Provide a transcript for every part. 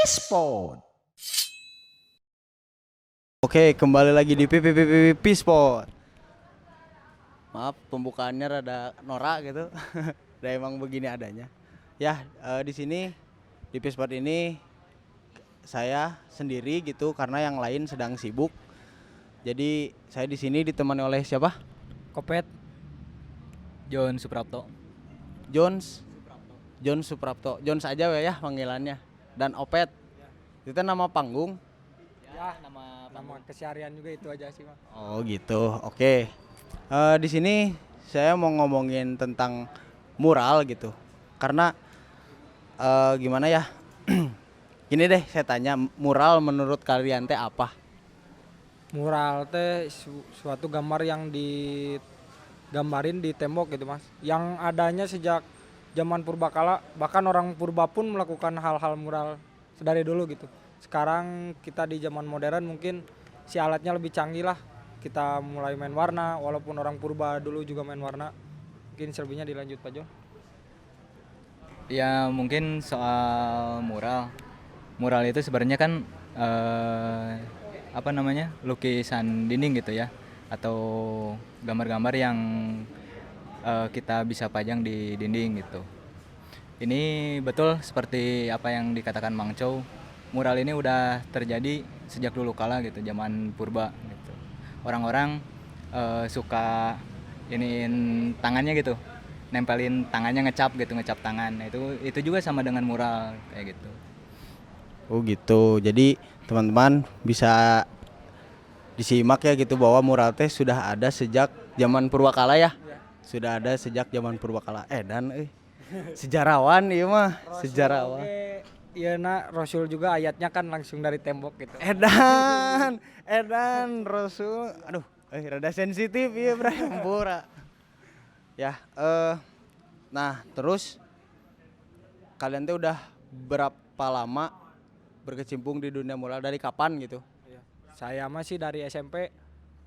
Pispot. Oke, kembali lagi di Pispot. Maaf, pembukaannya rada norak gitu. Dan emang begini adanya. Ya, di sini di Pispot ini saya sendiri gitu karena yang lain sedang sibuk. Jadi saya di sini ditemani oleh siapa? Kopet John Suprapto. Jones, John Suprapto. Jones aja ya panggilannya. Dan Opet. Itu nama panggung. Ya, nama keseharian juga itu aja sih, Mas. Oh gitu. Oke. Di sini saya mau ngomongin tentang mural gitu. Karena gimana ya? Gini deh, saya tanya, mural menurut kalian teh apa? Mural teh suatu gambar yang digambarin di tembok gitu, Mas. Yang adanya sejak zaman purbakala, bahkan orang purba pun melakukan hal-hal mural sedari dulu gitu. Sekarang kita di zaman modern mungkin si alatnya lebih canggih lah. Kita mulai main warna, walaupun orang purba dulu juga main warna. Mungkin selebihnya dilanjut Pak Jo. Ya mungkin soal mural. Mural itu sebenarnya kan lukisan dinding gitu ya, atau gambar-gambar yang kita bisa pajang di dinding gitu. Ini betul seperti apa yang dikatakan Mang Chow. Mural ini udah terjadi sejak dulu kala gitu, zaman purba gitu. Orang-orang suka iniin tangannya gitu, nempelin tangannya, ngecap tangan. Nah, itu juga sama dengan mural kayak gitu. Oh gitu. Jadi teman-teman bisa disimak ya gitu bahwa mural teh sudah ada sejak zaman purbakala ya. Sudah ada sejak zaman purbakala. Sejarawan iya mah, sejarawan. Iya nak, Rasul juga ayatnya kan langsung dari tembok gitu. Edan Rasul. Aduh, rada sensitif ya Bray Pura. Ya, nah terus kalian teh udah berapa lama berkecimpung di dunia mural, dari kapan gitu? Iya. Saya masih dari SMP.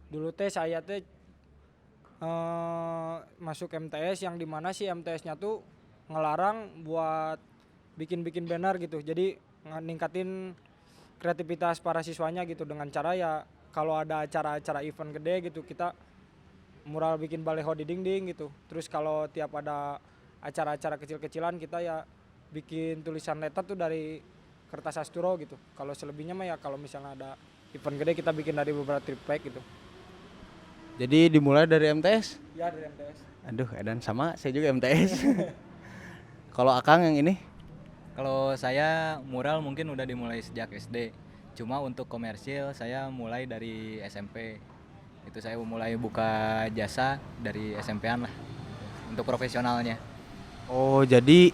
Dulu teh saya teh masuk MTS yang dimana sih MTS-nya tuh ngelarang buat bikin banner gitu. Jadi ningkatin kreativitas para siswanya gitu dengan cara ya kalau ada acara-acara event gede gitu kita mural bikin baleho di dinding gitu. Terus kalau tiap ada acara-acara kecil-kecilan kita ya bikin tulisan letter tuh dari kertas asturo gitu. Kalau selebihnya mah ya kalau misalnya ada event gede kita bikin dari beberapa triplek gitu. Jadi dimulai dari MTS? Ya dari MTS. Aduh, Edan sama, saya juga MTS. Kalau Akang yang ini? Kalau saya mural mungkin udah dimulai sejak SD. Cuma untuk komersil saya mulai dari SMP. Itu saya mulai buka jasa dari SMP-an lah untuk profesionalnya. Oh, jadi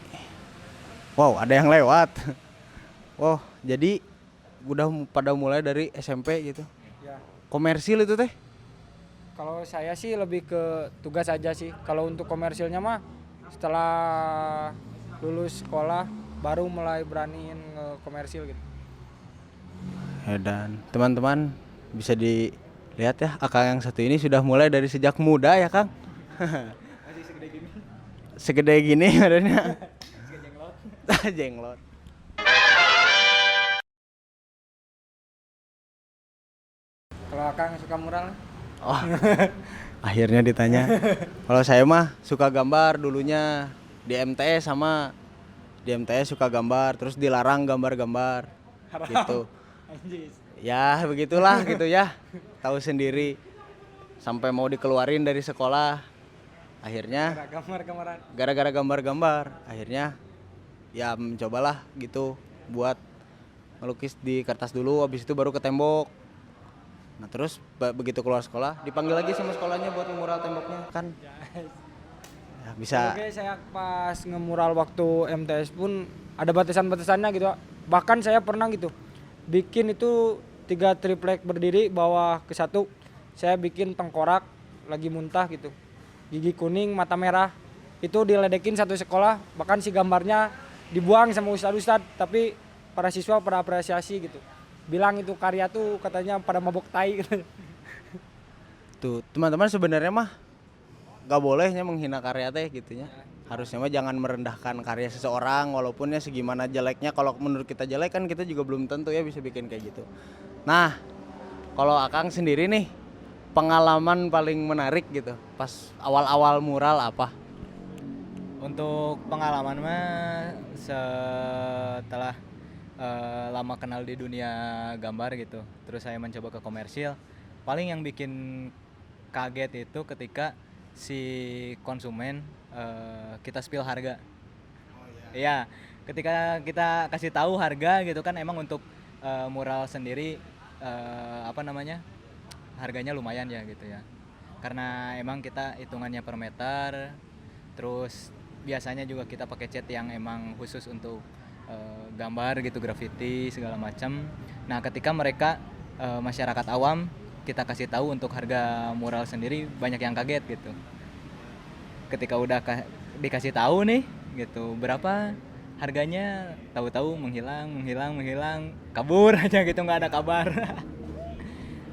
wow, ada yang lewat. Wow, jadi udah pada mulai dari SMP gitu. Ya. Komersil itu teh? Kalau saya sih lebih ke tugas aja sih. Kalau untuk komersilnya mah setelah lulus sekolah baru mulai beraniin nge-komersil gitu. Dan teman-teman bisa dilihat ya, Akang yang satu ini sudah mulai dari sejak muda ya, Kang. Masih segede gini. Segede gini badannya. Jenglot. Jenglot. Kalau Akang suka mural? Oh, akhirnya ditanya. Kalau saya mah suka gambar dulunya di MTS, sama di MTS suka gambar, terus dilarang gambar-gambar gitu. Anjis. Ya begitulah gitu ya, tahu sendiri, sampai mau dikeluarin dari sekolah. Akhirnya Gambar-gambaran. gara-gara gambar-gambar, akhirnya ya mencobalah gitu buat melukis di kertas dulu, habis itu baru ke tembok. Nah terus begitu keluar sekolah dipanggil lagi sama sekolahnya buat ngemural temboknya kan. Ya, bisa. Oke, saya pas ngemural waktu MTS pun ada batasan-batasannya gitu. Bahkan saya pernah gitu bikin itu 3 triplek berdiri bawah ke satu. Saya bikin tengkorak lagi muntah gitu. Gigi kuning, mata merah. Itu diledekin satu sekolah, bahkan si gambarnya dibuang sama ustad-ustad, tapi para siswa pada apresiasi gitu. Bilang itu karya tuh katanya pada mabok tai gitu. Tuh teman-teman sebenarnya mah nggak bolehnya menghina karya teh gitunya. harusnya mah jangan merendahkan karya seseorang walaupun ya segimana jeleknya. Kalau menurut kita jelek kan kita juga belum tentu ya bisa bikin kayak gitu. Nah, kalau Akang sendiri nih pengalaman paling menarik gitu pas awal-awal mural apa? Untuk pengalaman mah setelah lama kenal di dunia gambar gitu, terus saya mencoba ke komersil, paling yang bikin kaget itu ketika si konsumen kita spill harga. Iya, ketika kita kasih tahu harga gitu kan, emang untuk mural sendiri apa namanya, harganya lumayan ya gitu ya. Karena emang kita hitungannya per meter, terus biasanya juga kita pakai cat yang emang khusus untuk gambar gitu, graffiti segala macam. Nah, ketika mereka masyarakat awam kita kasih tahu untuk harga mural sendiri, banyak yang kaget gitu. Ketika udah dikasih tahu nih gitu berapa harganya, tahu-tahu menghilang, kabur aja gitu, nggak ada kabar.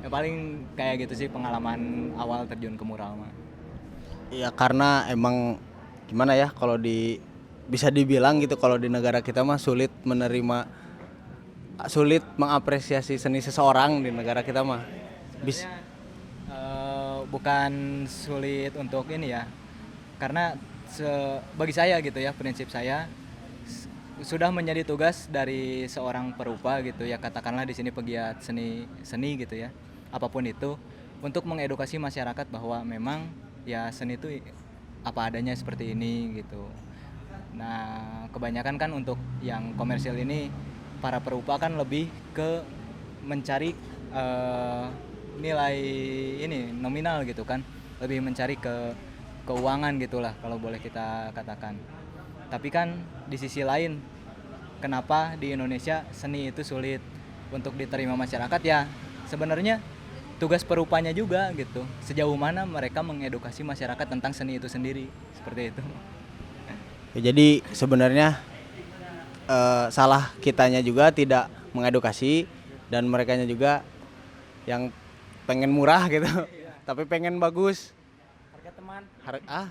Ya paling kayak gitu sih pengalaman awal terjun ke mural mah. Iya, karena emang gimana ya, kalau bisa dibilang gitu, kalau di negara kita mah sulit mengapresiasi seni seseorang di negara kita mah. Sebenarnya bukan sulit untuk ini ya, karena bagi saya gitu ya, prinsip saya sudah menjadi tugas dari seorang perupa gitu ya, katakanlah di sini pegiat seni gitu ya, apapun itu, untuk mengedukasi masyarakat bahwa memang ya seni itu apa adanya seperti ini gitu. Nah, kebanyakan kan untuk yang komersil ini para perupa kan lebih ke mencari nilai ini nominal gitu kan, lebih mencari keuangan gitulah kalau boleh kita katakan. Tapi kan di sisi lain, kenapa di Indonesia seni itu sulit untuk diterima masyarakat ya, sebenarnya tugas perupanya juga gitu, sejauh mana mereka mengedukasi masyarakat tentang seni itu sendiri, seperti itu. Ya, jadi sebenarnya salah kitanya juga tidak mengedukasi, dan merekanya juga yang pengen murah gitu tapi pengen bagus. Harga teman.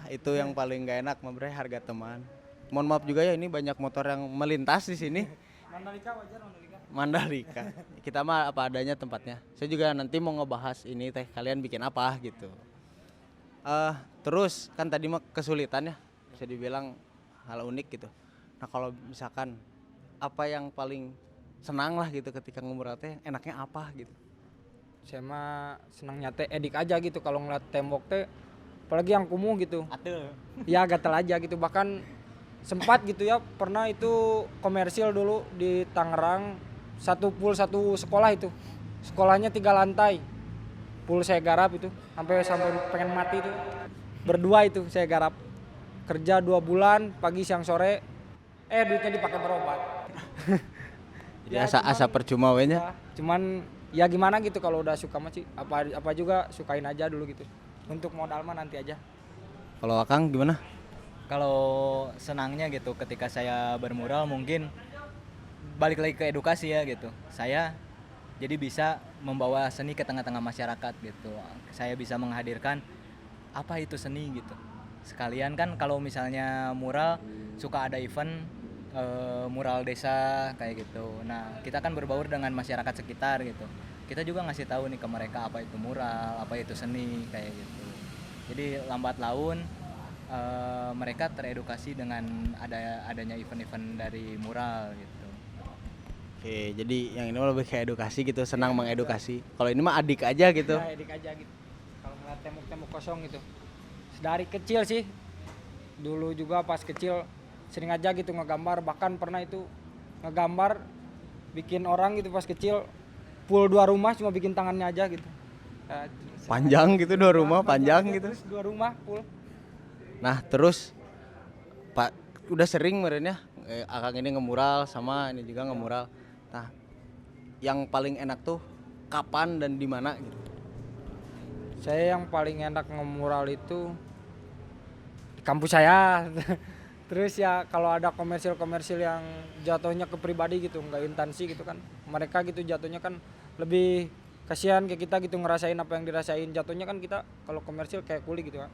Itu yang paling gak enak memberi harga teman. Mohon maaf juga ya, ini banyak motor yang melintas di sini. Mandalika wajar, Mandalika. Mandalika. Kita mah apa adanya tempatnya. Saya juga nanti mau ngebahas ini teh, kalian bikin apa gitu. Terus kan tadi mah kesulitan ya, bisa dibilang hal unik gitu. Nah, kalau misalkan apa yang paling senang lah gitu ketika ngemural teh, enaknya apa gitu? Saya mah senangnya teh edik aja gitu kalau ngeliat tembok teh, apalagi yang kumuh gitu. Atul. Ya gatel aja gitu. Bahkan sempat gitu ya, pernah itu komersil dulu di Tangerang, satu sekolah itu. Sekolahnya 3 lantai. Pool saya garap itu, sampai pengen mati itu. Berdua itu saya garap. Kerja 2 bulan, pagi siang sore, duitnya dipakai berobat. Jadi asa percuma we nya. Ya, cuman ya gimana gitu, kalau udah suka mah sih apa juga sukain aja dulu gitu. Untuk modal mah nanti aja. Kalau Akang gimana? Kalau senangnya gitu ketika saya bermural, mungkin balik lagi ke edukasi ya gitu. Saya jadi bisa membawa seni ke tengah-tengah masyarakat gitu. Saya bisa menghadirkan apa itu seni gitu. Sekalian kan kalau misalnya mural suka ada event mural desa kayak gitu. Nah, kita kan berbaur dengan masyarakat sekitar gitu. Kita juga ngasih tahu nih ke mereka apa itu mural, apa itu seni kayak gitu. Jadi lambat laun mereka teredukasi dengan adanya event-event dari mural gitu. Oke, jadi yang ini mah lebih ke edukasi gitu, senang mengedukasi. Kalau ini mah adik aja gitu. Ya, edik aja gitu. Kalau ngeliat tembok-tembok kosong gitu. Dari kecil sih. Dulu juga pas kecil sering aja gitu ngegambar, bahkan pernah itu ngegambar bikin orang gitu pas kecil, full 2 rumah cuma bikin tangannya aja gitu. Panjang gitu 2 rumah, panjang gitu. Terus 2 rumah full. Nah, terus Pak udah sering merenya Akang ini ngemural sama ini juga ngemural. Nah, yang paling enak tuh kapan dan di mana gitu? Saya yang paling enak ngemural itu di kampus saya. Terus ya kalau ada komersil yang jatuhnya ke pribadi gitu, nggak intansi gitu kan, mereka gitu jatuhnya kan lebih kasihan ke kita gitu, ngerasain apa yang dirasain. Jatuhnya kan kita kalau komersil kayak kuli gitu kan.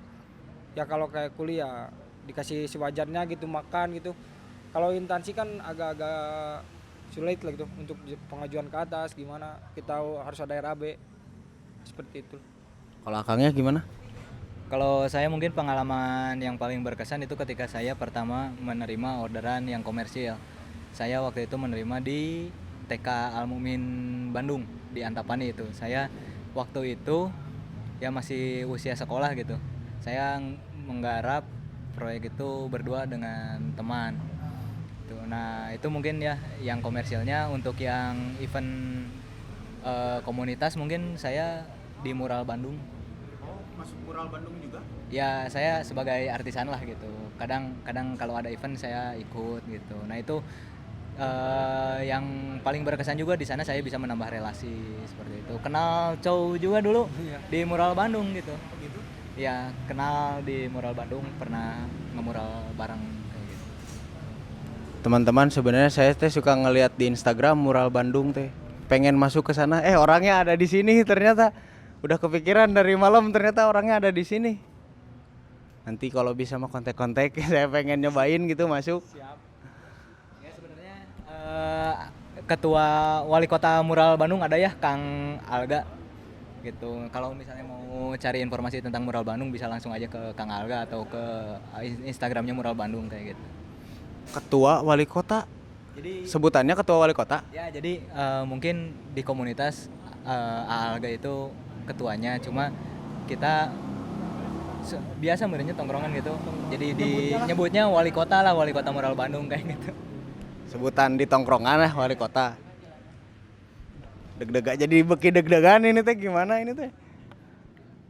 Ya kalau kayak kuli ya dikasih sewajarnya gitu, makan gitu. Kalau instansi kan agak-agak sulit lah gitu untuk pengajuan ke atas, gimana kita harus ada RAB seperti itu. Kalau akangnya gimana? Kalau saya mungkin pengalaman yang paling berkesan itu ketika saya pertama menerima orderan yang komersil. Saya waktu itu menerima di TK Al Mukmin Bandung di Antapani itu. Saya waktu itu ya masih usia sekolah gitu. Saya menggarap proyek itu berdua dengan teman. Nah, itu mungkin ya yang komersilnya. Untuk yang event komunitas mungkin saya di Mural Bandung. Masuk Mural Bandung juga? Ya saya sebagai artisan lah gitu. Kadang kalau ada event saya ikut gitu. Nah itu yang paling berkesan juga di sana, saya bisa menambah relasi seperti itu. Kenal Chow juga dulu di Mural Bandung gitu. Gitu. Ya kenal di Mural Bandung, pernah ngemural bareng kayak gitu. Teman-teman, sebenarnya saya teh suka ngelihat di Instagram Mural Bandung teh. Pengen masuk ke sana, orangnya ada di sini ternyata. Udah kepikiran dari malam, ternyata orangnya ada di sini. Nanti kalau bisa mah kontak-kontak, saya pengen nyobain gitu masuk. Siap. Ya sebenarnya ketua wali kota Mural Bandung ada ya, Kang Alga gitu. Kalau misalnya mau cari informasi tentang Mural Bandung bisa langsung aja ke Kang Alga atau ke Instagramnya Mural Bandung kayak gitu. Ketua wali kota? Jadi Sebutannya ketua wali kota? ya jadi mungkin di komunitas Alga itu ketuanya, cuma kita biasa merenya tongkrongan gitu. Jadi nyebutnya wali kota lah, wali kota Mural Bandung kayak gitu. Sebutan di tongkrongan lah wali kota. Deg-degan, jadi beki deg-degan ini teh, gimana ini teh?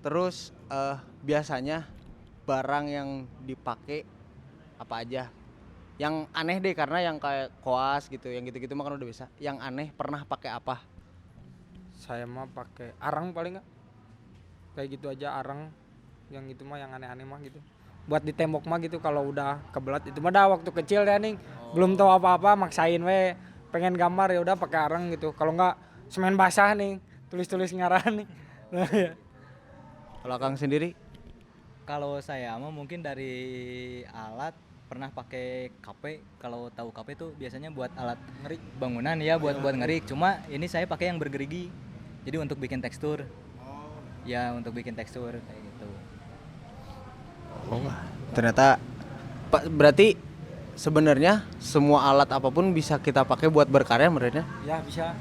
Terus biasanya barang yang dipakai apa aja? Yang aneh deh, karena yang kayak koas gitu, yang gitu-gitu mah kan udah bisa. Yang aneh pernah pakai apa? Saya mah pakai arang paling nggak, kayak gitu aja arang. Yang itu mah yang aneh-aneh mah gitu, buat di tembok mah gitu. Kalau udah kebelat itu mah dah waktu kecil ya nih, belum tahu apa-apa, maksain we pengen gambar ya udah pakai arang gitu. Kalau nggak semen basah nih, tulis-tulis ngaran nih. Kalau Kang sendiri? Kalau saya mah mungkin dari alat pernah pakai KP. Kalau tahu KP itu biasanya buat alat ngerik bangunan ya, buat ngerik. Cuma ini saya pakai yang bergerigi. Jadi untuk bikin tekstur. Ya untuk bikin tekstur kayak gitu. Oh, ternyata berarti sebenarnya semua alat apapun bisa kita pakai buat berkarya menurutnya? Ya bisa.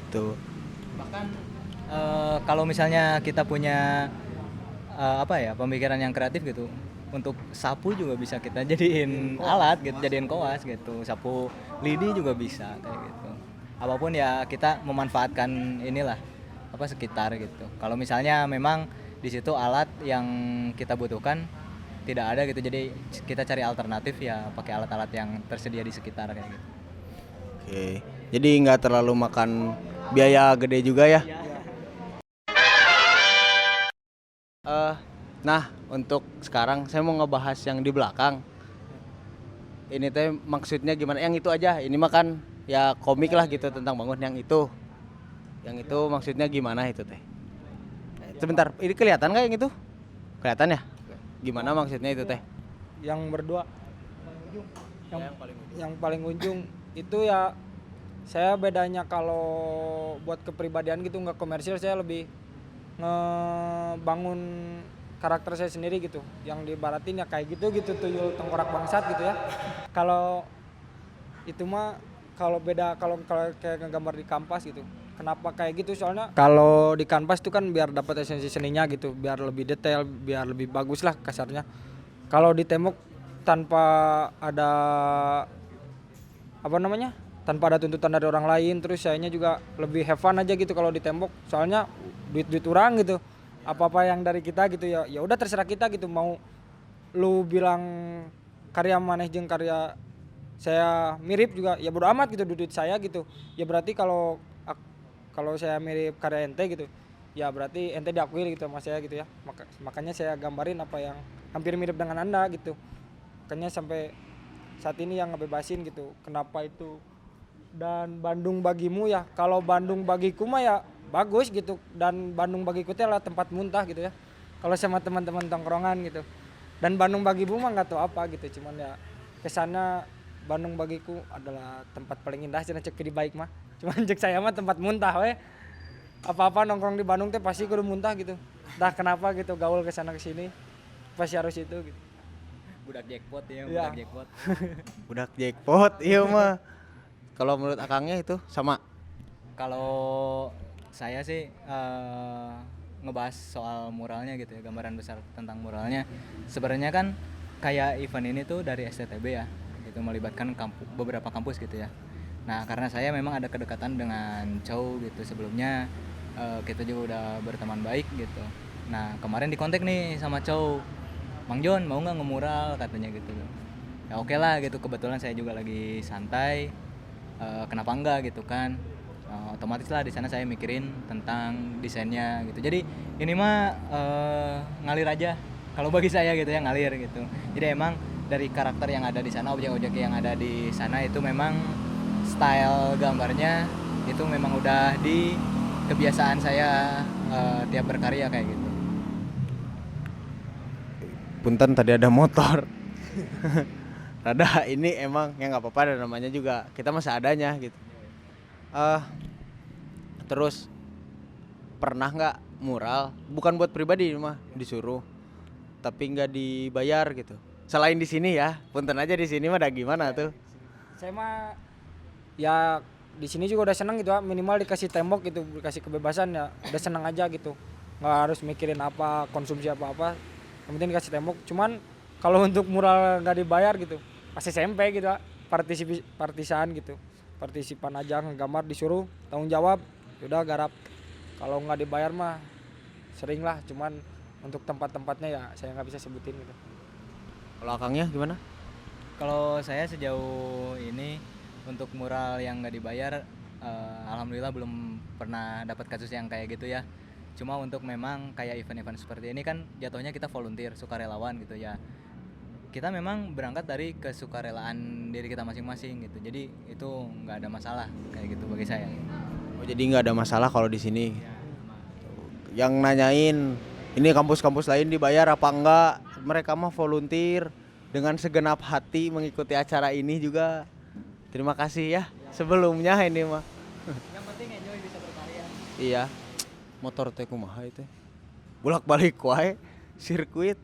Itu. Bahkan kalau misalnya kita punya pemikiran yang kreatif gitu, untuk sapu juga bisa kita jadiin alat gitu, jadiin koas gitu. Sapu lidi juga bisa kayak gitu. Apapun ya kita memanfaatkan inilah sekitar gitu. Kalau misalnya memang di situ alat yang kita butuhkan tidak ada gitu, jadi kita cari alternatif ya pakai alat-alat yang tersedia di sekitar kayak gitu. Oke. Jadi nggak terlalu makan biaya gede juga ya? Nah, untuk sekarang saya mau ngebahas yang di belakang. Ini teh maksudnya gimana? Yang itu aja. Ini mah kan ya komik lah gitu tentang bangun. Yang itu maksudnya gimana itu teh? Sebentar, ini kelihatan nggak yang itu? Kelihatan ya? Gimana maksudnya itu teh? Yang berdua, yang paling ujung itu ya, saya bedanya kalau buat kepribadian gitu nggak komersil, saya lebih ngebangun karakter saya sendiri gitu, yang dibaratin ya kayak gitu tuyul tengkorak bangsat gitu ya. Kalau itu mah kalau beda, kalau kayak ngegambar di kanvas gitu. Kenapa kayak gitu? Soalnya kalau di kanvas itu kan biar dapat esensi seninya gitu, biar lebih detail, biar lebih bagus lah kasarnya. Kalau di tembok tanpa ada tanpa ada tuntutan dari orang lain, terus sayanya juga lebih have fun aja gitu kalau di tembok. Soalnya duit orang gitu, apa yang dari kita gitu ya udah terserah kita gitu. Mau lu bilang karya maneh jeung karya saya mirip juga ya bodo amat gitu, duit saya gitu ya. Berarti kalau saya mirip karya ente gitu ya berarti ente diakui gitu sama saya gitu ya. Makanya saya gambarin apa yang hampir mirip dengan anda gitu. Makanya sampai saat ini yang ngebebasin gitu. Kenapa itu? Dan Bandung bagimu ya, kalau Bandung bagiku mah ya bagus gitu, dan Bandung bagiku teh adalah tempat muntah gitu ya. Kalau sama teman-teman tongkrongan gitu, Dan Bandung bagiku mah nggak tahu apa gitu, cuman ya kesannya Bandung bagiku adalah tempat paling indah cenah cek di baik mah. Cuman cek saya mah tempat muntah we. Apa-apa nongkrong di Bandung teh pasti kudu muntah gitu. Dah kenapa gitu gaul ke sana ke sini pasti harus itu gitu. Budak jackpot ya, Iya. budak jackpot. Budak jackpot iya mah. Kalau menurut akangnya itu sama. Kalau saya sih ngebahas soal muralnya gitu ya, gambaran besar tentang muralnya. Sebenarnya kan kayak event ini tuh dari STTB ya, itu melibatkan beberapa kampus gitu ya. Nah karena saya memang ada kedekatan dengan Chow gitu sebelumnya, kita juga udah berteman baik gitu. Nah kemarin dikontak nih sama Chow, Mang John mau nggak ngemural katanya gitu. Ya oke lah gitu, kebetulan saya juga lagi santai, kenapa enggak gitu kan. Otomatis lah di sana saya mikirin tentang desainnya gitu. Jadi ini mah ngalir aja kalau bagi saya gitu ya, ngalir gitu. Jadi emang dari karakter yang ada di sana, objek-objek yang ada di sana itu memang style gambarnya itu memang udah di kebiasaan saya tiap berkarya kayak gitu. Punten tadi ada motor. Rada ini emang ya nggak apa-apa, dan namanya juga kita mah seadanya gitu. Terus pernah nggak mural bukan buat pribadi mah disuruh tapi nggak dibayar gitu, selain di sini ya, punten aja di sini mah ada gimana tuh? Saya mah ya di sini juga udah seneng gitu ya, minimal dikasih tembok gitu, dikasih kebebasan ya udah seneng aja gitu, nggak harus mikirin apa konsumsi apa yang penting dikasih tembok. Cuman kalau untuk mural nggak dibayar gitu pas SMP gitu ya, partisan gitu, partisipan aja ngegambar disuruh tanggung jawab udah garap. Kalau nggak dibayar mah sering lah, cuman untuk tempat-tempatnya ya saya nggak bisa sebutin gitu. Kalau akangnya gimana? Kalau saya sejauh ini untuk mural yang nggak dibayar, alhamdulillah belum pernah dapat kasus yang kayak gitu ya. Cuma untuk memang kayak event-event seperti ini kan jatuhnya kita volunteer, sukarelawan gitu ya. Kita memang berangkat dari kesukarelaan diri kita masing-masing gitu. Jadi itu nggak ada masalah kayak gitu bagi saya. Oh jadi nggak ada masalah kalau di sini. Yang nanyain ini kampus-kampus lain dibayar apa enggak? Mereka mah volunteer dengan segenap hati mengikuti acara ini juga. Terima kasih ya sebelumnya ini mah. Yang penting enjoy bisa berkarya. Iya. Motor teh kumaha itu? Bolak-balik wae sirkuit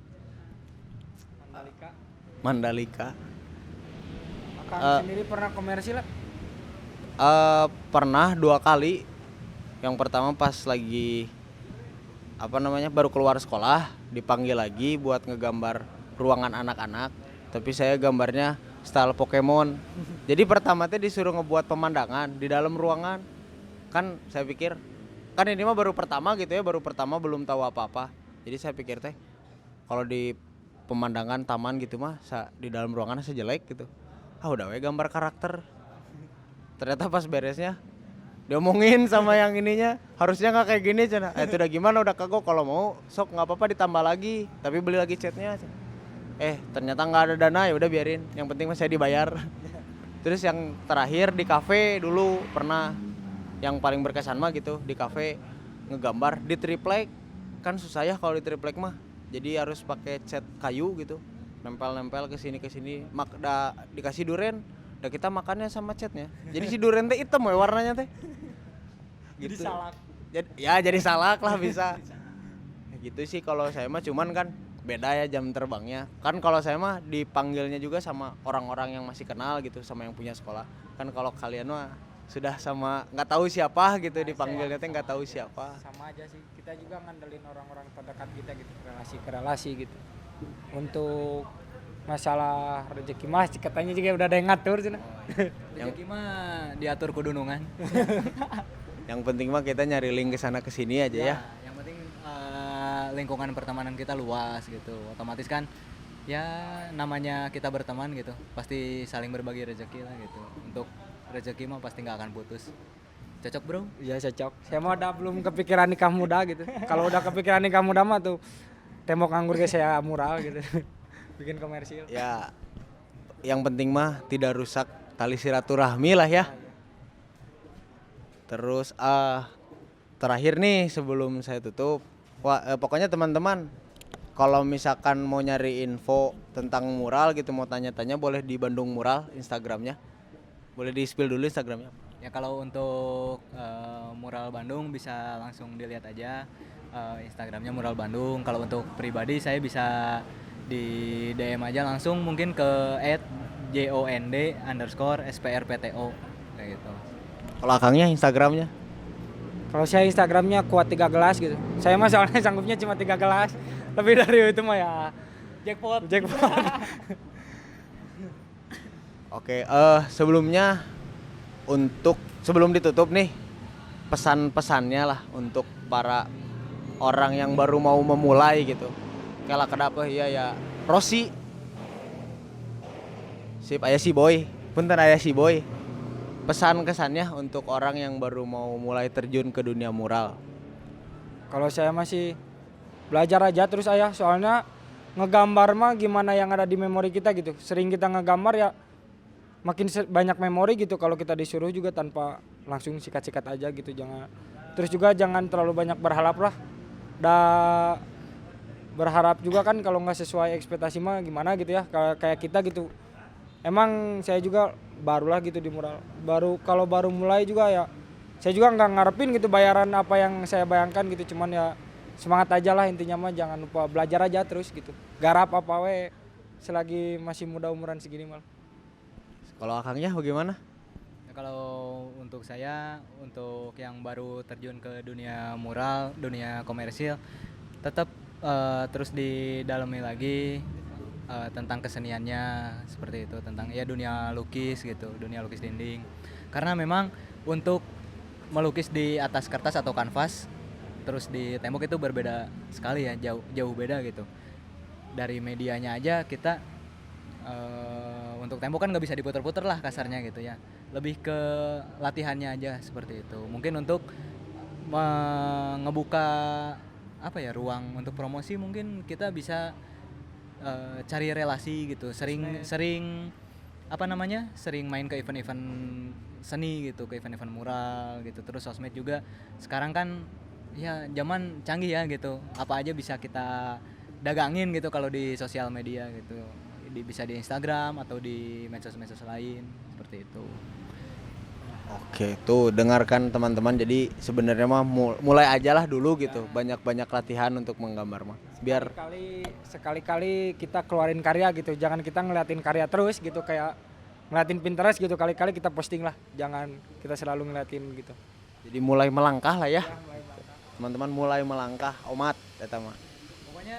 Mandalika. Akang sendiri pernah komersil lah? Pernah 2 kali. Yang pertama pas lagi baru keluar sekolah, dipanggil lagi buat ngegambar ruangan anak-anak, tapi saya gambarnya style Pokemon. Jadi pertama teh disuruh ngebuat pemandangan di dalam ruangan. Kan saya pikir kan ini mah baru pertama gitu ya, baru pertama belum tahu apa-apa. Jadi saya pikir teh kalau di pemandangan taman gitu mah di dalam ruangan sejelek gitu. Udah we gambar karakter. Ternyata pas beresnya diomongin sama yang ininya, harusnya nggak kayak gini cina. Itu udah gimana, udah kagok, kalau mau sok nggak apa-apa ditambah lagi, tapi beli lagi catnya. Ternyata nggak ada dana, ya udah biarin. Yang penting saya dibayar. Terus yang terakhir di kafe dulu pernah, yang paling berkesan mah gitu di kafe ngegambar di triplek. Kan susah ya kalau di triplek mah, jadi harus pakai cat kayu gitu, nempel-nempel ke sini dikasih duren. Udah kita makannya sama catnya. Jadi si durian teh hitam ya warnanya teh. Gitu. Jadi salak. Jadi salak lah bisa. Gitu sih kalau saya mah, cuman kan beda ya jam terbangnya. Kan kalau saya mah dipanggilnya juga sama orang-orang yang masih kenal gitu, sama yang punya sekolah. Kan kalau kalian mah sudah sama nggak tahu siapa gitu, dipanggilnya teh nggak tahu siapa. Sama aja sih. Kita juga ngandelin orang-orang terdekat kita gitu, relasi ke relasi gitu. Untuk masalah rezeki mas katanya juga udah ada yang ngatur cina. Rezeki mah diatur kudunungan. Yang penting mah kita nyari link ke sana ke sini aja ya. Yang penting lingkungan pertemanan kita luas gitu. Otomatis kan ya namanya kita berteman gitu, pasti saling berbagi rezeki lah gitu. Untuk rezeki mah pasti nggak akan putus. Cocok bro? Iya cocok. Saya mah udah belum kepikiran nikah muda gitu. Kalau udah kepikiran nikah muda mah tuh tembok anggur kayak saya mural gitu. Bikin komersil. Ya yang penting mah tidak rusak tali silaturahmi lah ya. Terus terakhir nih sebelum saya tutup, pokoknya teman-teman kalau misalkan mau nyari info tentang mural gitu, mau tanya-tanya boleh di Bandung Mural Instagramnya. Boleh di-spill dulu Instagramnya. Ya kalau untuk mural Bandung bisa langsung dilihat aja Instagramnya mural Bandung. Kalau untuk pribadi saya bisa di DM aja langsung mungkin ke @jond_sprpto kayak gitu. Kalau Akangnya Instagramnya. Kalau saya Instagramnya kuat 3 gelas gitu. Saya mah soalnya sanggupnya cuma 3 gelas. Lebih dari itu mah ya Jackpot. Oke, sebelumnya sebelum ditutup nih, pesan-pesannya lah untuk para orang yang baru mau memulai gitu. Kalau kedapa ya Rossi. Sip aya si Boy. Punten aya si Boy. Pesan kesannya untuk orang yang baru mau mulai terjun ke dunia mural. Kalau saya masih belajar aja terus ayah, soalnya ngegambar mah gimana yang ada di memori kita gitu. Sering kita ngegambar ya makin banyak memori gitu, kalau kita disuruh juga tanpa langsung sikat-sikat aja gitu. Terus juga jangan terlalu banyak berharap lah. Berharap juga kan kalau nggak sesuai ekspektasi mah gimana gitu ya, kayak kita gitu. Emang saya juga barulah gitu di mural. Kalau baru mulai juga ya saya juga nggak ngarepin gitu bayaran apa yang saya bayangkan gitu, cuman ya semangat aja lah intinya mah, jangan lupa belajar aja terus gitu. Garap apa we selagi masih muda umuran segini mal. Kalau Akangnya bagaimana? Ya, kalau untuk saya, untuk yang baru terjun ke dunia mural, dunia komersil, tetap terus didalami lagi tentang keseniannya seperti itu, tentang ya dunia lukis gitu, dunia lukis dinding. Karena memang untuk melukis di atas kertas atau kanvas terus di tembok itu berbeda sekali ya, jauh beda gitu. Dari medianya aja kita untuk tembok kan nggak bisa diputer-puter lah kasarnya gitu ya, lebih ke latihannya aja seperti itu. Mungkin untuk ngebuka apa ya, ruang untuk promosi, mungkin kita bisa cari relasi gitu, sering apa namanya, sering main ke event-event seni gitu, ke event-event mural gitu. Terus sosmed juga sekarang kan ya zaman canggih ya gitu, apa aja bisa kita dagangin gitu kalau di sosial media gitu, bisa di Instagram atau di medsos-medsos lain seperti itu. Oke, tuh dengarkan teman-teman. Jadi sebenarnya mah mulai aja lah dulu gitu. Banyak-banyak latihan untuk menggambar mah. Biar Sekali-kali kita keluarin karya gitu. Jangan kita ngeliatin karya terus gitu, kayak ngeliatin Pinterest gitu. Kali-kali kita posting lah. Jangan kita selalu ngeliatin gitu. jadi mulai melangkah lah ya. Teman-teman mulai melangkah, omat eta mah. Pokoknya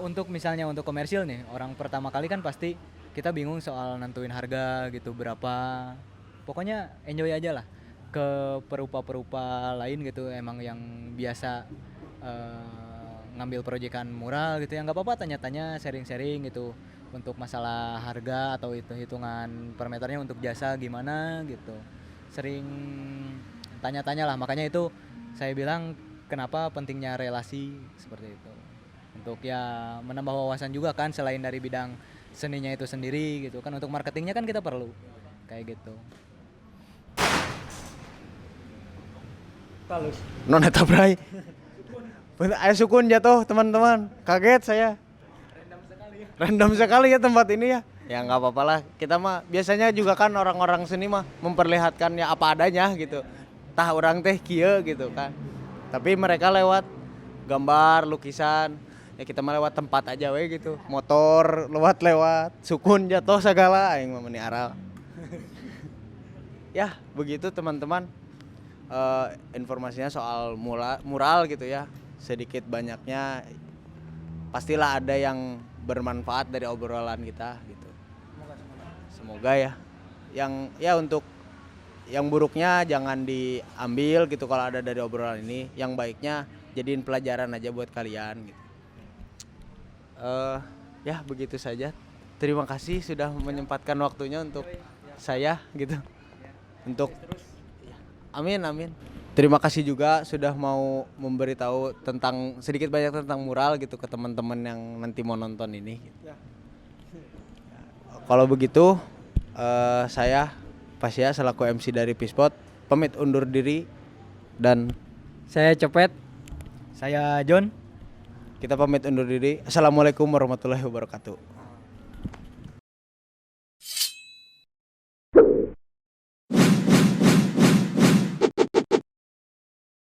untuk misalnya untuk komersil nih, orang pertama kali kan pasti kita bingung soal nentuin harga gitu berapa. Pokoknya enjoy aja lah ke perupa-perupa lain gitu, emang yang biasa ngambil proyekan mural gitu ya, nggak apa-apa tanya-tanya, sharing-sharing gitu untuk masalah harga atau hitungan per meternya untuk jasa gimana gitu. Sering tanya-tanya lah, makanya itu saya bilang kenapa pentingnya relasi seperti itu. Untuk ya menambah wawasan juga kan, selain dari bidang seninya itu sendiri gitu kan, untuk marketingnya kan kita perlu kayak gitu. Halus. Non eta bray. Bener, aya sukun jatuh teman-teman. Kaget saya. Random sekali ya tempat ini ya. Ya nggak apa-apa lah. Kita mah biasanya juga kan orang-orang seni mah memperlihatkan ya apa adanya gitu. Tah orang teh kieu gitu kan. Tapi mereka lewat gambar, lukisan. Ya kita mah lewat tempat aja we gitu. Motor lewat, sukun jatuh segala aing mah meni aral. Ya, begitu teman-teman. Informasinya soal mural gitu ya, sedikit banyaknya pastilah ada yang bermanfaat dari obrolan kita gitu. Semoga ya. Yang ya untuk yang buruknya jangan diambil gitu kalau ada dari obrolan ini, yang baiknya jadiin pelajaran aja buat kalian gitu. Ya begitu saja. Terima kasih sudah menyempatkan waktunya untuk saya gitu. Untuk Amin. Terima kasih juga sudah mau memberitahu tentang sedikit banyak tentang mural gitu ke teman-teman yang nanti mau nonton ini. Gitu. Kalau begitu saya Pasya selaku MC dari Pispot pamit undur diri, dan Saya Cepet. Saya John. Kita pamit undur diri. Assalamualaikum warahmatullahi wabarakatuh.